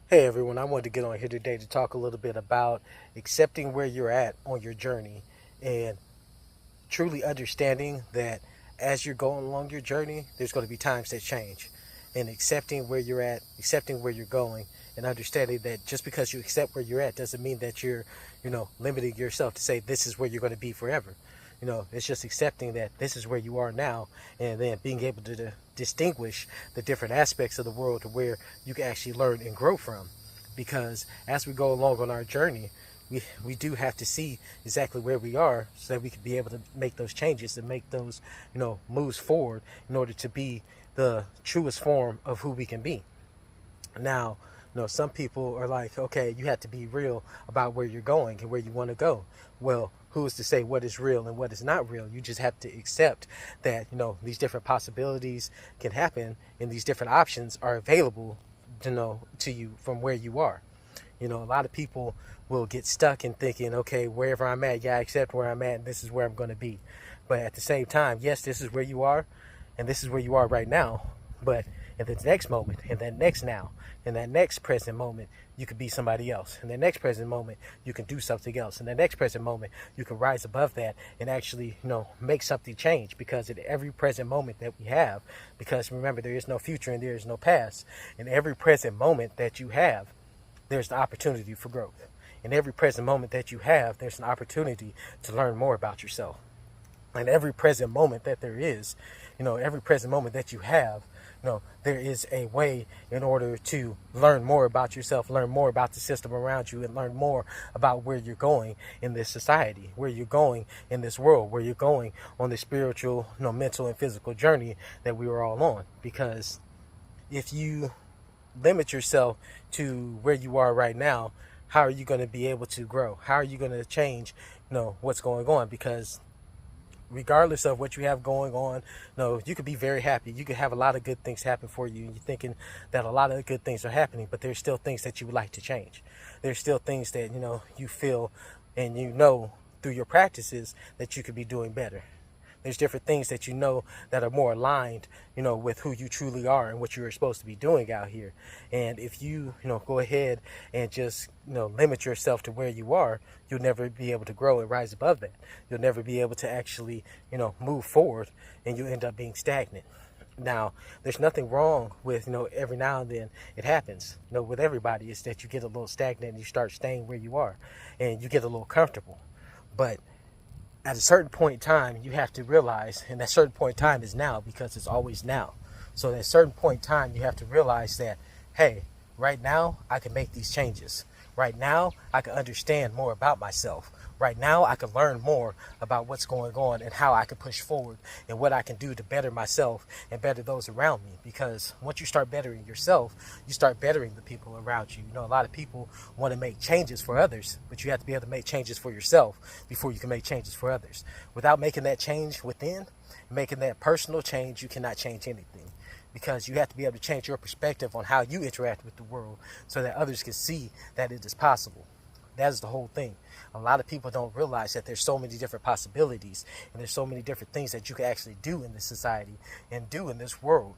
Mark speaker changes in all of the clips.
Speaker 1: Hey everyone, I wanted to get on here today to talk a little bit about accepting where you're at on your journey and truly understanding that as you're going along your journey, there's going to be times that change. And accepting where you're at, accepting where you're going, and understanding that just because you accept where you're at doesn't mean that you're, limiting yourself to say this is where you're going to be forever. It's just accepting that this is where you are now, and then being able to distinguish the different aspects of the world to where you can actually learn and grow from. Because as we go along on our journey, we do have to see exactly where we are so that we can be able to make those changes and make those moves forward in order to be the truest form of who we can be. Now, some people are like, okay, you have to be real about where you're going and where you want to go. Well, who is to say what is real and what is not real? You just have to accept that, these different possibilities can happen and these different options are available, to you from where you are. A lot of people will get stuck in thinking, okay, wherever I'm at, yeah, I accept where I'm at and this is where I'm going to be. But at the same time, yes, this is where you are and this is where you are right now. But in the next moment, in that next now, in that next present moment, you could be somebody else. In the next present moment, you can do something else. In the next present moment, you can rise above that and actually, make something change. Because at every present moment that we have, because remember, there is no future and there is no past. In every present moment that you have, there's the opportunity for growth. In every present moment that you have, there's an opportunity to learn more about yourself. In every present moment that there is, every present moment that you have, there is a way in order to learn more about yourself, learn more about the system around you, and learn more about where you're going in this society, where you're going in this world, where you're going on the spiritual, mental, and physical journey that we were all on. Because if you limit yourself to where you are right now, how are you going to be able to grow? How are you going to change, what's going on? Because regardless of what you have going on, you could be very happy. You could have a lot of good things happen for you. And you're thinking that a lot of good things are happening, but there's still things that you would like to change. There's still things that, you feel and through your practices that you could be doing better. There's different things that that are more aligned, with who you truly are and what you're supposed to be doing out here. And if you, go ahead and just, limit yourself to where you are, you'll never be able to grow and rise above that. You'll never be able to actually, move forward, and you end up being stagnant. Now, there's nothing wrong with, every now and then it happens, with everybody. It's that you get a little stagnant and you start staying where you are and you get a little comfortable. But at a certain point in time, you have to realize, and that certain point in time is now, because it's always now. So at a certain point in time, you have to realize that, hey, right now, I can make these changes. Right now, I can understand more about myself. Right now, I can learn more about what's going on and how I can push forward and what I can do to better myself and better those around me. Because once you start bettering yourself, you start bettering the people around you. A lot of people want to make changes for others, but you have to be able to make changes for yourself before you can make changes for others. Without making that change within, making that personal change, you cannot change anything. Because you have to be able to change your perspective on how you interact with the world so that others can see that it is possible. That is the whole thing. A lot of people don't realize that there's so many different possibilities and there's so many different things that you can actually do in this society and do in this world,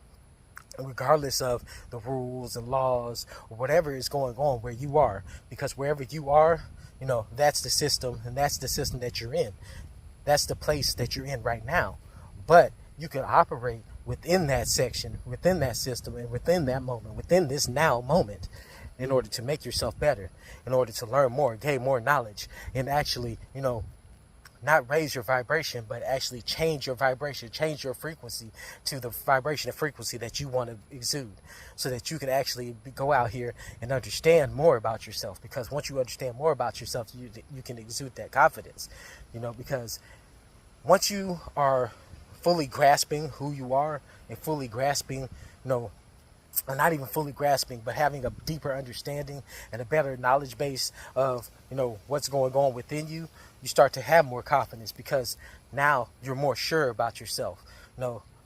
Speaker 1: regardless of the rules and laws or whatever is going on where you are. Because wherever you are, that's the system, and that's the system that you're in. That's the place that you're in right now. But you can operate within that section, within that system, and within that moment, within this now moment, in order to make yourself better, in order to learn more, gain more knowledge, and actually, not raise your vibration, but actually change your vibration, change your frequency to the vibration and frequency that you want to exude, so that you can actually go out here and understand more about yourself. Because once you understand more about yourself, you can exude that confidence, because once you are fully grasping who you are and fully grasping, or not even fully grasping, but having a deeper understanding and a better knowledge base of, what's going on within you, you start to have more confidence because now you're more sure about yourself.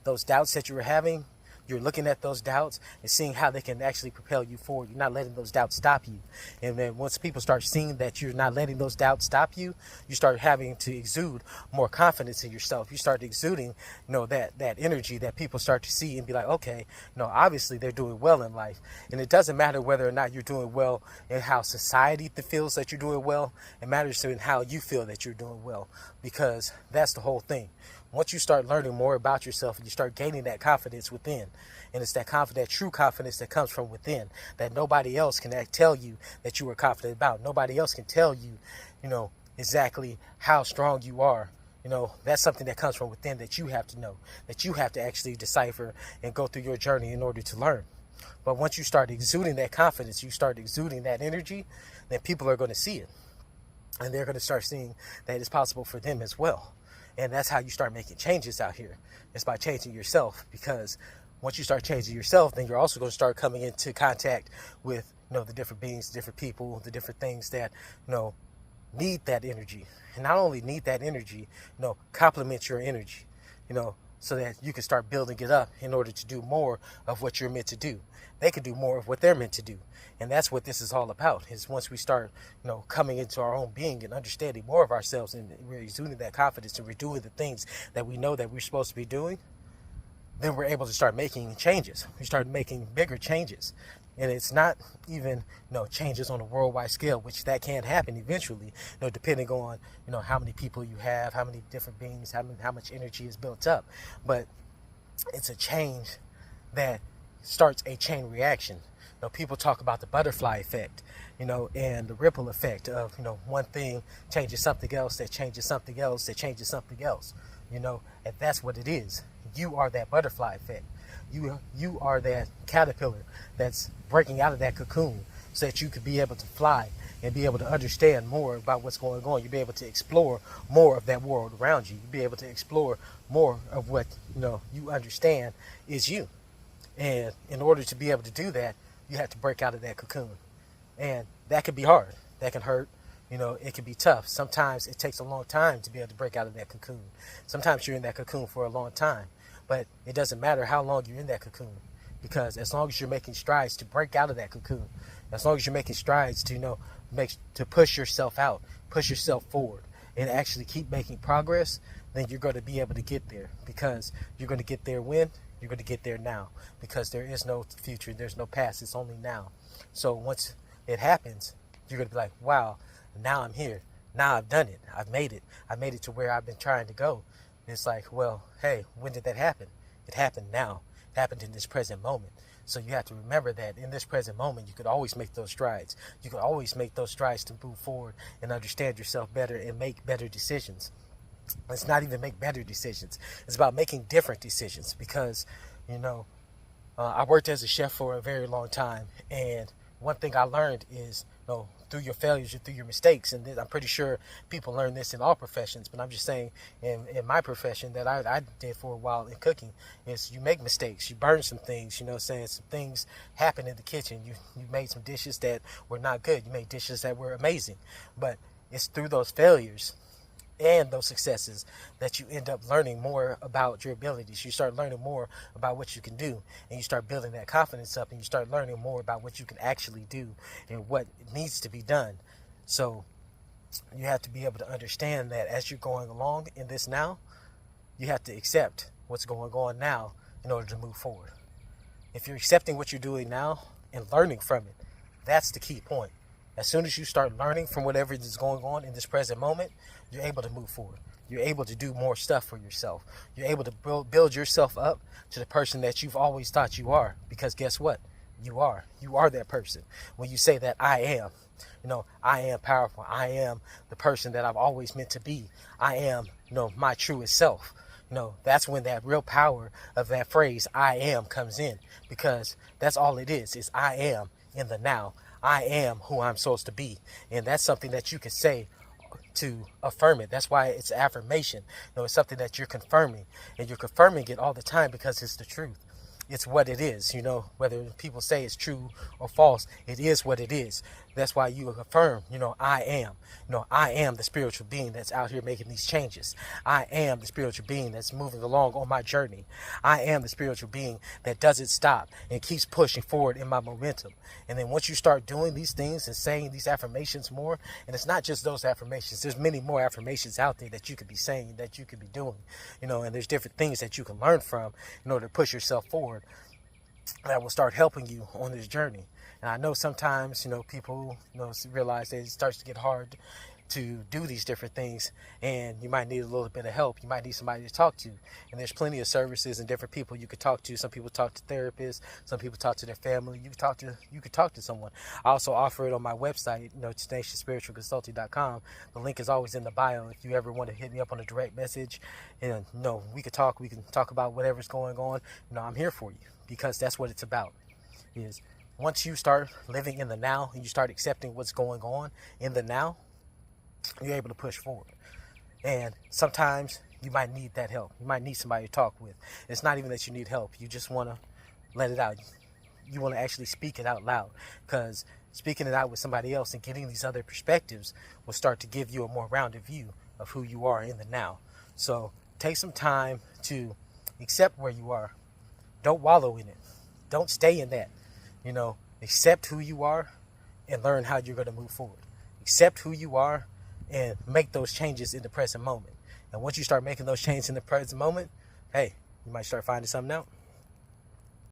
Speaker 1: Those doubts that you were having, You're looking at those doubts and seeing how they can actually propel you forward. You're not letting those doubts stop you. And then once people start seeing that you're not letting those doubts stop you, you start having to exude more confidence in yourself. You start exuding, that energy that people start to see and be like, okay, obviously they're doing well in life. And it doesn't matter whether or not you're doing well and how society feels that you're doing well. It matters in how you feel that you're doing well, because that's the whole thing. Once you start learning more about yourself and you start gaining that confidence within, and it's that true confidence that comes from within, that nobody else can tell you that you are confident about. Nobody else can tell you, exactly how strong you are. That's something that comes from within that you have to know, that you have to actually decipher and go through your journey in order to learn. But once you start exuding that confidence, you start exuding that energy, then people are going to see it. And they're going to start seeing that it's possible for them as well. And that's how you start making changes out here. It's by changing yourself, because once you start changing yourself, then you're also going to start coming into contact with, the different beings, the different people, the different things that, need that energy. And not only need that energy, complement your energy, so that you can start building it up in order to do more of what you're meant to do. They can do more of what they're meant to do. And that's what this is all about, is once we start, coming into our own being and understanding more of ourselves, and we're exuding that confidence, and we're doing the things that we know that we're supposed to be doing, then we're able to start making changes. We start making bigger changes. And it's not even, changes on a worldwide scale, which that can happen eventually, depending on, how many people you have, how many different beings, how much energy is built up. But it's a change that starts a chain reaction. People talk about the butterfly effect, and the ripple effect of, one thing changes something else, that changes something else, that changes something else, and that's what it is. You are that butterfly effect. You are that caterpillar that's breaking out of that cocoon so that you could be able to fly and be able to understand more about what's going on. You'll be able to explore more of that world around you. You'll be able to explore more of what, you understand is you. And in order to be able to do that, you have to break out of that cocoon. And that can be hard. That can hurt. It can be tough. Sometimes it takes a long time to be able to break out of that cocoon. Sometimes you're in that cocoon for a long time. But it doesn't matter how long you're in that cocoon, because as long as you're making strides to break out of that cocoon, as long as you're making strides to to push yourself out, push yourself forward, and actually keep making progress, then you're going to be able to get there. Because you're going to get there when? You're going to get there now. Because there is no future, there's no past, it's only now. So once it happens, you're going to be like, wow, now I'm here. Now I've done it. I've made it. I made it to where I've been trying to go. It's like, well, hey, when did that happen? It happened now. It happened in this present moment. So you have to remember that in this present moment, you could always make those strides. You could always make those strides to move forward and understand yourself better and make better decisions. It's not even make better decisions. It's about making different decisions, because, I worked as a chef for a very long time. And one thing I learned is, through your failures and through your mistakes, and I'm pretty sure people learn this in all professions, but I'm just saying in my profession that I did for a while in cooking, is you make mistakes, you burn some things, some things happen in the kitchen. You made some dishes that were not good, you made dishes that were amazing, but it's through those failures and those successes that you end up learning more about your abilities. You start learning more about what you can do, and you start building that confidence up, and you start learning more about what you can actually do and what needs to be done. So you have to be able to understand that as you're going along in this now, you have to accept what's going on now in order to move forward. If you're accepting what you're doing now and learning from it, that's the key point. As soon as you start learning from whatever is going on in this present moment, you're able to move forward. You're able to do more stuff for yourself. You're able to build yourself up to the person that you've always thought you are. Because guess what? You are. You are that person. When you say that I am, I am powerful. I am the person that I've always meant to be. I am, my truest self. That's when that real power of that phrase, I am, comes in. Because that's all it is I am in the now. I am who I'm supposed to be. And that's something that you can say to affirm it. That's why it's affirmation. It's something that you're confirming. And you're confirming it all the time because it's the truth. it's what it is, whether people say it's true or false, it is what it is. That's why you affirm, I am the spiritual being that's out here making these changes. I am the spiritual being that's moving along on my journey. I am the spiritual being that doesn't stop and keeps pushing forward in my momentum. And then once you start doing these things and saying these affirmations more, and it's not just those affirmations, there's many more affirmations out there that you could be saying, that you could be doing, and there's different things that you can learn from in order to push yourself forward that will start helping you on this journey. And I know sometimes, people, realize that it starts to get hard to do these different things, and you might need a little bit of help. You might need somebody to talk to. And there's plenty of services and different people you could talk to. Some people talk to therapists, some people talk to their family. You could talk to someone. I also offer it on my website, TenaciousSpiritualConsulting.com. The link is always in the bio if you ever want to hit me up on a direct message. And we can talk about whatever's going on. I'm here for you, because that's what it's about. Is once you start living in the now and you start accepting what's going on in the now, you're able to push forward. And sometimes you might need that help. You might need somebody to talk with. It's not even that you need help. You just want to let it out. You want to actually speak it out loud, because speaking it out with somebody else and getting these other perspectives will start to give you a more rounded view of who you are in the now. So take some time to accept where you are. Don't wallow in it. Don't stay in that. Accept who you are and learn how you're going to move forward. Accept who you are and make those changes in the present moment. And once you start making those changes in the present moment, hey, you might start finding something out.